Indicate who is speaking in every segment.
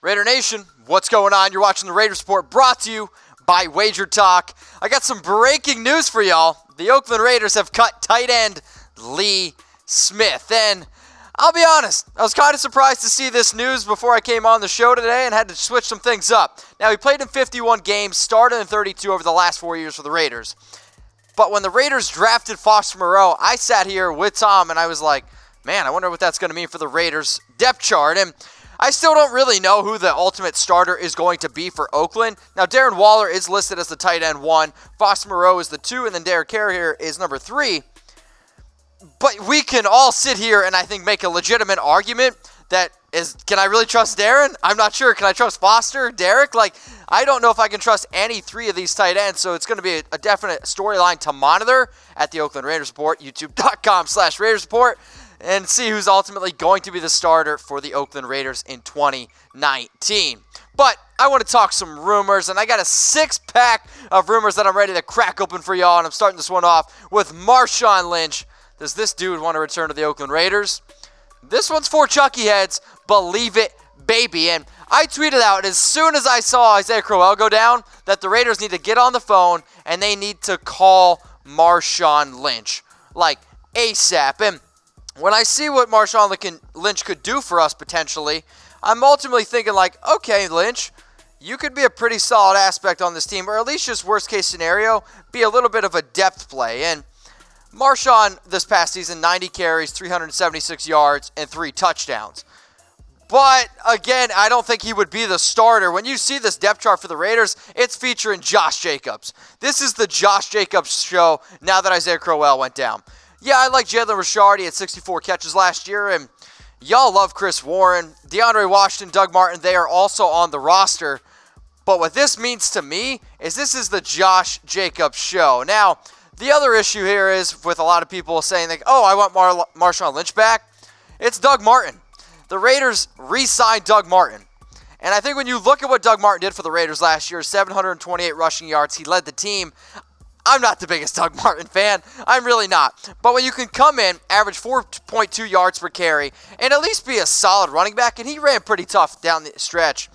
Speaker 1: Raider Nation, what's going on? You're watching the Raiders Report, brought to you by Wager Talk. I got some breaking news for y'all. The Oakland Raiders have cut tight end Lee Smith. And I'll be honest, I was kind of surprised to see this news before I came on the show today and had to switch some things up. Now, he played in 51 games, started in 32 over the last 4 years for the Raiders. But when the Raiders drafted Foster Moreau, I sat here with Tom and I was like, man, I wonder what that's going to mean for the Raiders depth chart. And I still don't really know who the ultimate starter is going to be for Oakland. Now, Darren Waller is listed as the tight end 1. Foster Moreau is the 2, and then Derek Carrier is number 3. But we can all sit here and I think make a legitimate argument that is, can I really trust Darren? I'm not sure. Can I trust Foster, Derek? I don't know if I can trust any 3 of these tight ends, so it's going to be a definite storyline to monitor at the Oakland Raiders Report, youtube.com/Raiders Report, and see who's ultimately going to be the starter for the Oakland Raiders in 2019. But I want to talk some rumors, and I got a 6-pack of rumors that I'm ready to crack open for y'all, and I'm starting this one off with Marshawn Lynch. Does this dude want to return to the Oakland Raiders? This one's for Chucky heads. Believe it, baby. And I tweeted out as soon as I saw Isaiah Crowell go down that the Raiders need to get on the phone and they need to call Marshawn Lynch, ASAP. And when I see what Marshawn Lynch could do for us potentially, I'm ultimately thinking okay, Lynch, you could be a pretty solid aspect on this team, or at least just worst case scenario, be a little bit of a depth play. And Marshawn this past season, 90 carries, 376 yards, and 3 touchdowns. But, again, I don't think he would be the starter. When you see this depth chart for the Raiders, it's featuring Josh Jacobs. This is the Josh Jacobs show now that Isaiah Crowell went down. Yeah, I like Jalen Richard. He had 64 catches last year, and y'all love Chris Warren. DeAndre Washington, Doug Martin, they are also on the roster. But what this means to me is this is the Josh Jacobs show. Now, the other issue here is with a lot of people saying, I want Marshawn Lynch back. It's Doug Martin. The Raiders re-signed Doug Martin. And I think when you look at what Doug Martin did for the Raiders last year, 728 rushing yards, he led the team. I'm not the biggest Doug Martin fan. I'm really not. But when you can come in, average 4.2 yards per carry, and at least be a solid running back, and he ran pretty tough down the stretch.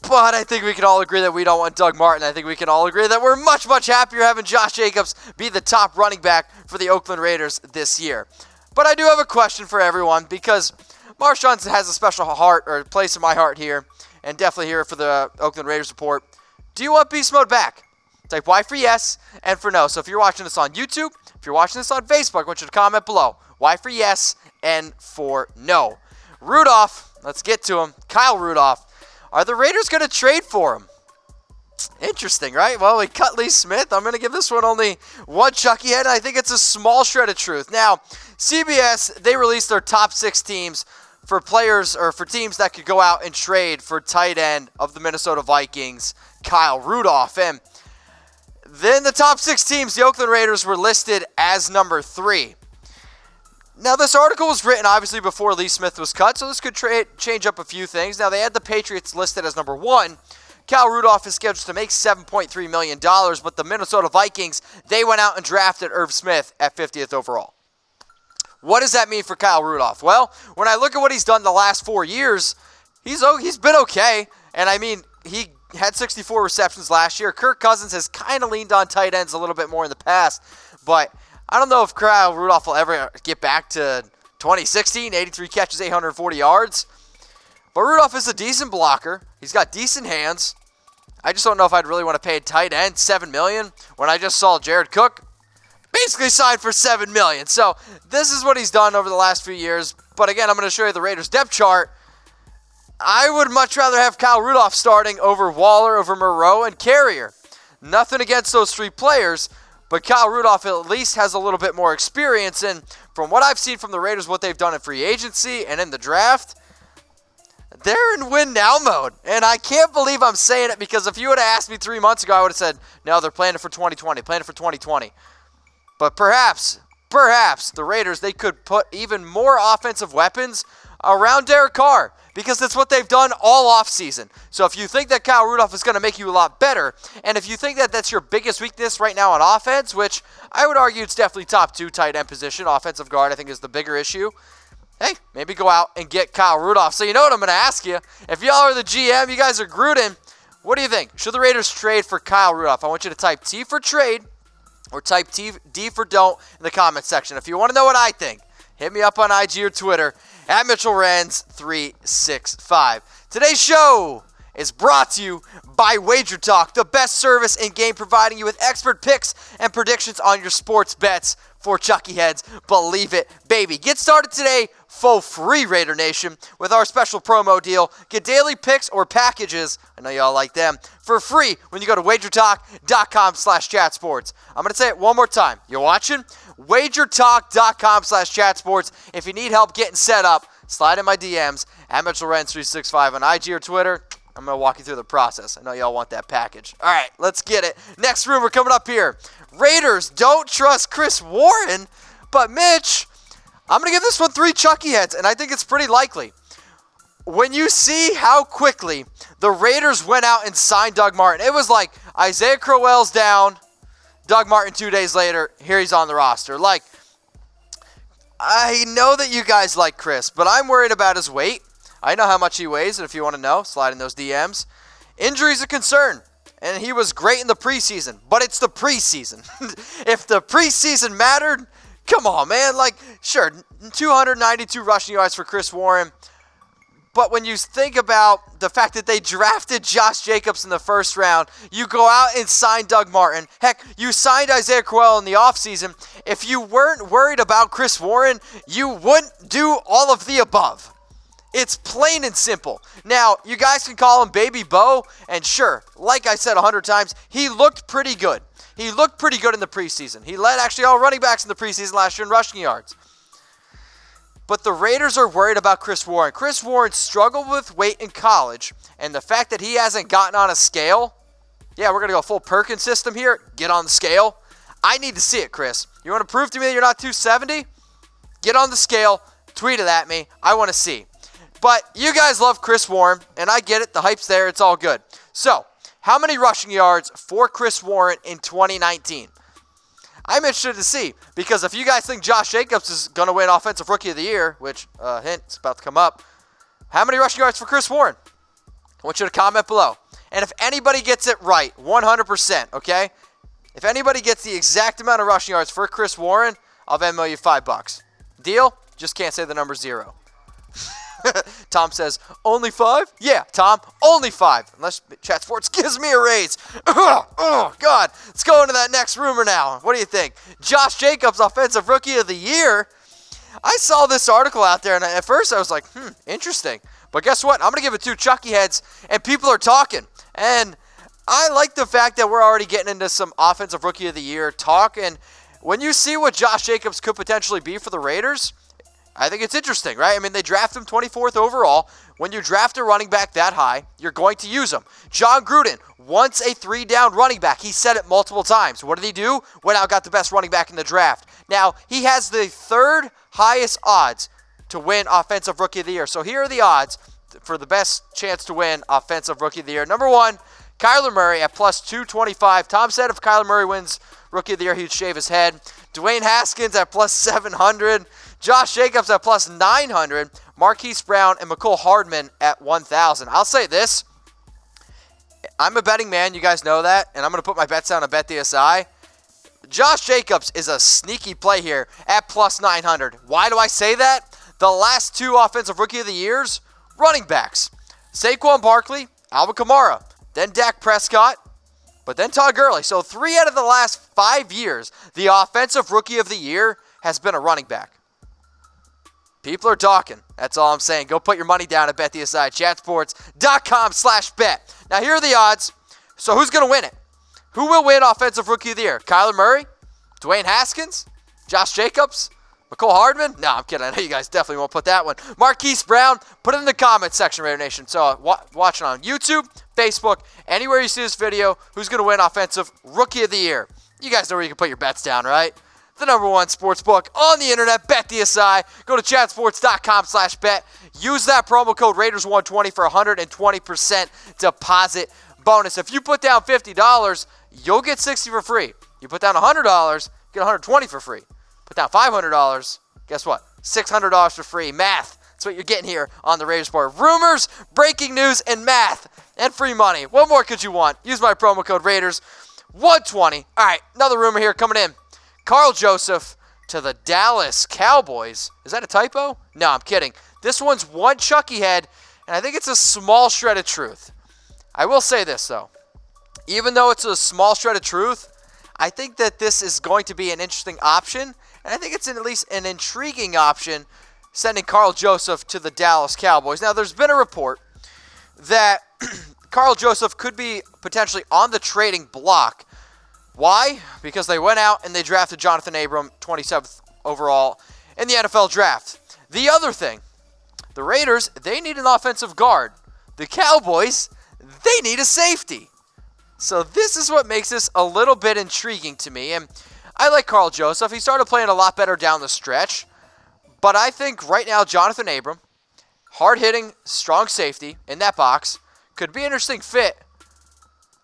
Speaker 1: But I think we can all agree that we don't want Doug Martin. I think we can all agree that we're much, much happier having Josh Jacobs be the top running back for the Oakland Raiders this year. But I do have a question for everyone, because Marshawn has a special heart, or place in my heart here, and definitely here for the Oakland Raiders Report. Do you want Beast Mode back? Type Y for yes and for no. So if you're watching this on YouTube, if you're watching this on Facebook, I want you to comment below. Y for yes and for no. Rudolph, let's get to him. Kyle Rudolph. Are the Raiders going to trade for him? Interesting, right? Well, we cut Lee Smith. I'm going to give this one only one Chucky head, and I think it's a small shred of truth. Now, CBS, they released their top 6 teams for players, or for teams that could go out and trade for tight end of the Minnesota Vikings, Kyle Rudolph. And then the top 6 teams, the Oakland Raiders were listed as number 3. Now, this article was written, obviously, before Lee Smith was cut, so this could change up a few things. Now, they had the Patriots listed as number 1. Kyle Rudolph is scheduled to make $7.3 million, but the Minnesota Vikings, they went out and drafted Irv Smith at 50th overall. What does that mean for Kyle Rudolph? Well, when I look at what he's done the last 4 years, he's been okay. And, I mean, he had 64 receptions last year. Kirk Cousins has kind of leaned on tight ends a little bit more in the past, but I don't know if Kyle Rudolph will ever get back to 2016, 83 catches, 840 yards. But Rudolph is a decent blocker. He's got decent hands. I just don't know if I'd really want to pay a tight end $7 million when I just saw Jared Cook basically signed for $7 million. So this is what he's done over the last few years. But again, I'm going to show you the Raiders depth chart. I would much rather have Kyle Rudolph starting over Waller, over Moreau, and Carrier. Nothing against those 3 players, but Kyle Rudolph at least has a little bit more experience. And from what I've seen from the Raiders, what they've done in free agency and in the draft, they're in win-now mode. And I can't believe I'm saying it, because if you would have asked me 3 months ago, I would have said, no, they're planning for 2020, But perhaps the Raiders, they could put even more offensive weapons around Derek Carr, because that's what they've done all offseason. So if you think that Kyle Rudolph is going to make you a lot better, and if you think that that's your biggest weakness right now on offense, which I would argue it's definitely top 2 tight end position, offensive guard I think is the bigger issue, hey, maybe go out and get Kyle Rudolph. So you know what I'm going to ask you. If y'all are the GM, you guys are Gruden, what do you think? Should the Raiders trade for Kyle Rudolph? I want you to type T for trade or type D for don't in the comment section. If you want to know what I think, hit me up on IG or Twitter at Mitchell Renz 365. Today's show is brought to you by Wager Talk, the best service in game, providing you with expert picks and predictions on your sports bets for Chucky heads. Believe it, baby. Get started today for free, Raider Nation, with our special promo deal. Get daily picks or packages, I know y'all like them, for free when you go to wagertalk.com/chatsports. I'm going to say it one more time. You watching? wagertalk.com/chatsports. If you need help getting set up, slide in my DMs at Mitchell Renz 365 on IG or Twitter. I'm going to walk you through the process. I know y'all want that package. All right, let's get it. Next rumor coming up here. Raiders don't trust Chris Warren, but Mitch, I'm going to give this one 3 Chucky heads, and I think it's pretty likely. When you see how quickly the Raiders went out and signed Doug Martin, it was like Isaiah Crowell's down, Doug Martin 2 days later, here he's on the roster. Like, I know that you guys like Chris, but I'm worried about his weight. I know how much he weighs, and if you want to know, slide in those DMs. Injury's a concern, and he was great in the preseason, but it's the preseason. If the preseason mattered, come on, man. Like, sure, 292 rushing yards for Chris Warren, but when you think about the fact that they drafted Josh Jacobs in the first round, you go out and sign Doug Martin. Heck, you signed Isaiah Crowell in the offseason. If you weren't worried about Chris Warren, you wouldn't do all of the above. It's plain and simple. Now, you guys can call him Baby Bo, and sure, like I said 100 times, he looked pretty good. He looked pretty good in the preseason. He led actually all running backs in the preseason last year in rushing yards. But the Raiders are worried about Chris Warren. Chris Warren struggled with weight in college, and the fact that he hasn't gotten on a scale, yeah, we're going to go full Perkins system here, get on the scale. I need to see it, Chris. You want to prove to me that you're not 270? Get on the scale, tweet it at me. I want to see. But you guys love Chris Warren, and I get it. The hype's there. It's all good. So, how many rushing yards for Chris Warren in 2019? I'm interested to see, because if you guys think Josh Jacobs is going to win Offensive Rookie of the Year, which, hint, it's about to come up, how many rushing yards for Chris Warren? I want you to comment below. And if anybody gets it right, 100%, okay? If anybody gets the exact amount of rushing yards for Chris Warren, I'll Venmo you $5. Deal? Just can't say the number 0. Tom says, only 5? Yeah, Tom, only 5. Unless Chat Sports gives me a raise. Oh, God. Let's go into that next rumor now. What do you think? Josh Jacobs, Offensive Rookie of the Year. I saw this article out there, and at first I was like, interesting. But guess what? I'm going to give it 2 Chucky heads, and people are talking. And I like the fact that we're already getting into some Offensive Rookie of the Year talk. And when you see what Josh Jacobs could potentially be for the Raiders, I think it's interesting, right? I mean, they draft him 24th overall. When you draft a running back that high, you're going to use him. John Gruden wants a 3-down running back. He said it multiple times. What did he do? Went out and got the best running back in the draft. Now, he has the 3rd highest odds to win Offensive Rookie of the Year. So here are the odds for the best chance to win Offensive Rookie of the Year. Number 1, Kyler Murray at plus 225. Tom said if Kyler Murray wins Rookie of the Year, he'd shave his head. Dwayne Haskins at plus 700. Josh Jacobs at plus 900. Marquise Brown and McCole Hardman at 1,000. I'll say this. I'm a betting man. You guys know that. And I'm going to put my bets down on BetDSI. Josh Jacobs is a sneaky play here at plus 900. Why do I say that? The last 2 Offensive Rookie of the Years, running backs. Saquon Barkley, Alvin Kamara, then Dak Prescott, but then Todd Gurley. So 3 out of the last 5 years, the Offensive Rookie of the Year has been a running back. People are talking. That's all I'm saying. Go put your money down at BetDSI, chatsports.com/bet. Now, here are the odds. So who's going to win it? Who will win Offensive Rookie of the Year? Kyler Murray? Dwayne Haskins? Josh Jacobs? McCole Hardman? No, I'm kidding. I know you guys definitely won't put that one. Marquise Brown? Put it in the comments section, Raider Nation. So watching on YouTube, Facebook, anywhere you see this video, who's going to win Offensive Rookie of the Year? You guys know where you can put your bets down, right? The number 1 sports book on the internet, BetDSI. Go to chatsports.com/bet. Use that promo code Raiders120 for 120% deposit bonus. If you put down $50, you'll get $60 for free. You put down $100, get $120 for free. Put down $500, guess what? $600 for free. Math. That's what you're getting here on the Raiders Report. Rumors, breaking news, and math. And free money. What more could you want? Use my promo code Raiders. 120. All right, another rumor here coming in. Karl Joseph to the Dallas Cowboys. Is that a typo? No, I'm kidding. This one's one Chucky head, and I think it's a small shred of truth. I will say this, though. Even though it's a small shred of truth, I think that this is going to be an interesting option, and I think it's at least an intriguing option, sending Karl Joseph to the Dallas Cowboys. Now, there's been a report that Karl Joseph could be potentially on the trading block. Why? Because they went out and they drafted Jonathan Abram, 27th overall in the NFL draft. The other thing, the Raiders, they need an offensive guard. The Cowboys, they need a safety. So this is what makes this a little bit intriguing to me. And I like Karl Joseph. He started playing a lot better down the stretch. But I think right now, Jonathan Abram, hard-hitting, strong safety in that box, could be an interesting fit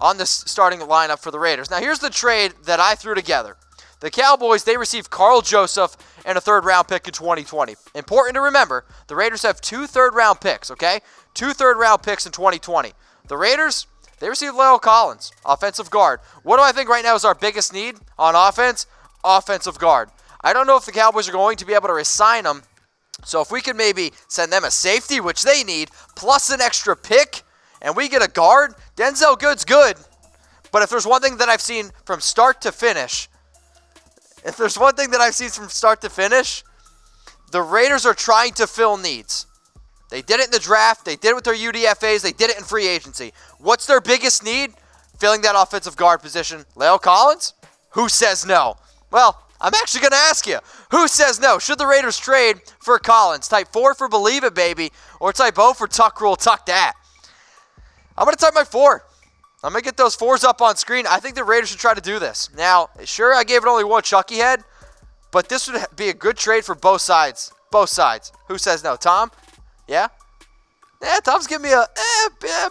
Speaker 1: on the starting lineup for the Raiders. Now, here's the trade that I threw together. The Cowboys, they received Karl Joseph and a third-round pick in 2020. Important to remember, the Raiders have 2 third-round picks, okay? 2 third-round picks in 2020. The Raiders, they received La'el Collins, offensive guard. What do I think right now is our biggest need on offense? Offensive guard. I don't know if the Cowboys are going to be able to re-sign him. So if we could maybe send them a safety, which they need, plus an extra pick, and we get a guard, Denzel Good's good. But if there's one thing that I've seen from start to finish, the Raiders are trying to fill needs. They did it in the draft. They did it with their UDFAs. They did it in free agency. What's their biggest need? Filling that offensive guard position. La'el Collins? Who says no? Well, I'm actually going to ask you. Who says no? Should the Raiders trade for Collins? Type 4 for Believe It, baby. Or type O for Tuck Rule, Tuck That. I'm going to type my 4. I'm going to get those 4s up on screen. I think the Raiders should try to do this. Now, sure, I gave it only one Chucky head, but this would be a good trade for both sides. Both sides. Who says no? Tom? Yeah? Yeah, Tom's giving me a,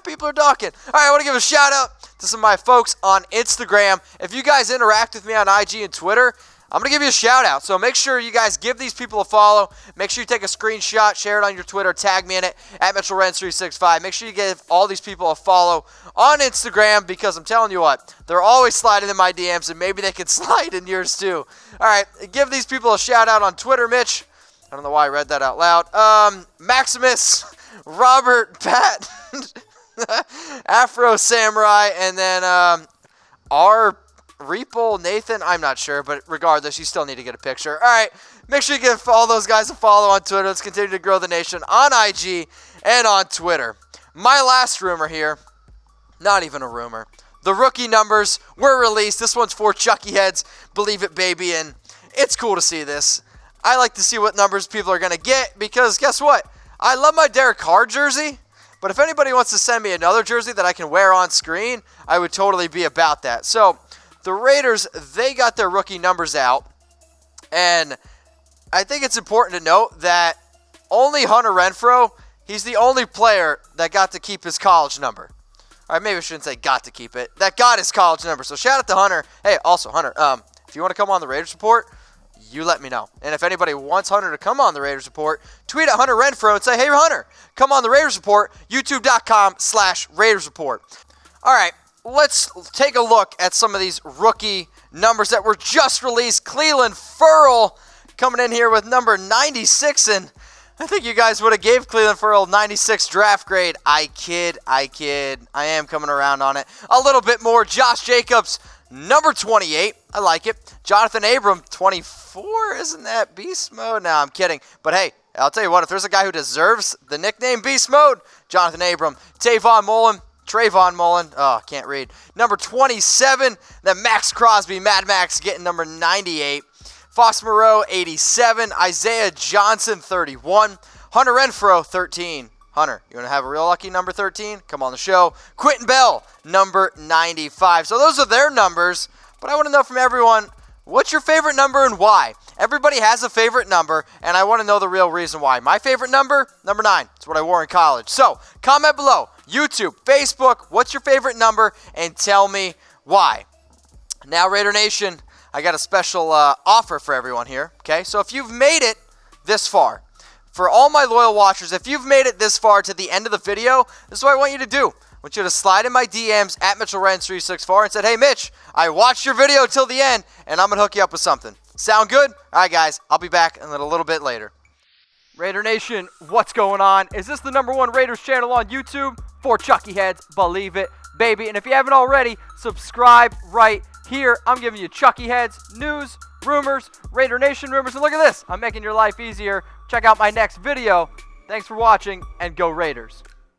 Speaker 1: people are talking. All right, I want to give a shout out to some of my folks on Instagram. If you guys interact with me on IG and Twitter, I'm going to give you a shout out. So make sure you guys give these people a follow. Make sure you take a screenshot, share it on your Twitter, tag me in it, at Mitchell Renz 365. Make sure you give all these people a follow on Instagram because I'm telling you what, they're always sliding in my DMs and maybe they can slide in yours too. All right, give these people a shout out on Twitter, Mitch. I don't know why I read that out loud. Maximus, Robert, Pat, Afro Samurai, and then R. Reeple, Nathan, I'm not sure, but regardless, you still need to get a picture. All right, make sure you give all those guys a follow on Twitter. Let's continue to grow the nation on IG and on Twitter. My last rumor here, not even a rumor. The rookie numbers were released. This one's for Chucky heads, Believe It, baby, and it's cool to see this. I like to see what numbers people are going to get because guess what? I love my Derek Carr jersey, but if anybody wants to send me another jersey that I can wear on screen, I would totally be about that. So, the Raiders, they got their rookie numbers out, and I think it's important to note that only Hunter Renfrow, he's the only player that got to keep his college number. All right, maybe I shouldn't say got to keep it. That got his college number. So shout out to Hunter. Hey, also, Hunter, if you want to come on the Raiders Report, you let me know. And if anybody wants Hunter to come on the Raiders Report, tweet at Hunter Renfrow and say, hey, Hunter, come on the Raiders Report, youtube.com/Raiders Report. All right. Let's take a look at some of these rookie numbers that were just released. Clelin Ferrell coming in here with number 96, and I think you guys would have gave Clelin Ferrell 96 draft grade. I kid. I am coming around on it a little bit more. Josh Jacobs, number 28. I like it. Jonathan Abram, 24. Isn't that beast mode? No, I'm kidding. But hey, I'll tell you what, if there's a guy who deserves the nickname beast mode, Jonathan Abram. Trayvon Mullen, can't read. Number 27, then Max Crosby, Mad Max getting number 98. Foss Moreau, 87. Isaiah Johnson, 31. Hunter Renfrow, 13. Hunter, you want to have a real lucky number 13? Come on the show. Quentin Bell, number 95. So those are their numbers, but I want to know from everyone, what's your favorite number and why? Everybody has a favorite number, and I want to know the real reason why. My favorite number, number 9. It's what I wore in college. So, comment below. YouTube, Facebook, what's your favorite number, and tell me why. Now, Raider Nation, I got a special offer for everyone here, okay? So, if you've made it this far. For all my loyal watchers, if you've made it this far to the end of the video, this is what I want you to do. I want you to slide in my DMs at Mitchell Renz 364 and said, hey, Mitch, I watched your video till the end, and I'm going to hook you up with something. Sound good? All right, guys, I'll be back a little bit later. Raider Nation, what's going on? Is this the #1 Raiders channel on YouTube? For Chucky Heads, believe it, baby. And if you haven't already, subscribe right here. I'm giving you Chucky Heads, news, rumors, Raider Nation rumors. And look at this, I'm making your life easier. Check out my next video. Thanks for watching, and go Raiders.